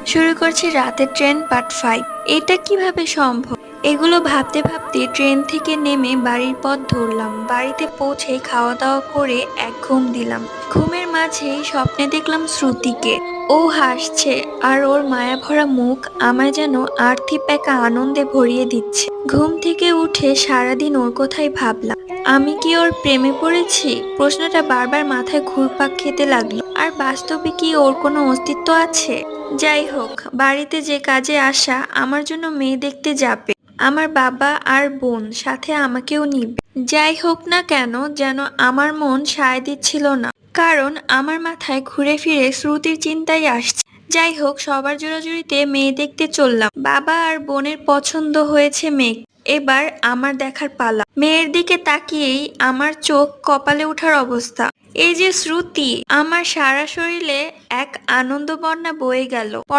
শুরু করছি রাতের ট্রেন পার্ট 5। এটা কিভাবে সম্ভব? এগুলো ভাবতে ভাবতে ট্রেন থেকে নেমে বাড়ির পথ ধরলাম। বাড়িতে পৌঁছে খাওয়া দাওয়া করে এক ঘুম দিলাম। ঘুমের মাঝেই স্বপ্নে দেখলাম শ্রুতিকে। ও হাসছে আর ওর মায়াভরা মুখ আমায় যেন আর্থি প্যাকা আনন্দে ভরিয়ে দিচ্ছে। ঘুম থেকে উঠে সারাদিন ওর কথাই ভাবলাম। আমি কি ওর প্রেমে পড়েছি? প্রশ্নটা বারবার মাথায় ঘুরপাক খেতে লাগলো। আর বাস্তবে কি ওর কোনো অস্তিত্ব আছে? যাই হোক, বাড়িতে যে কাজে আসা, আমার জন্য মেয়ে দেখতে যাবে। আমার বাবা আর বোন সাথে আমাকেও নিবে। যাই হোক না কেন, যেন আমার মন সায় দিচ্ছিল না। কারণ আমার মাথায় ঘুরে ফিরে শ্রুতির চিন্তাই আসছে। যাই হোক, সবার জোরাজুরিতে মেয়ে দেখতে চললাম। বাবা আর বোনের পছন্দ হয়েছে মেয়ে। এবার আমার দেখার পালা। মেয়ের দিকে তাকিয়েই আমার চোখ কপালে ওঠার অবস্থা। এই যে শ্রুতি! আমার সারা শরীরে এক আনন্দ বন্যা বয়ে গেল।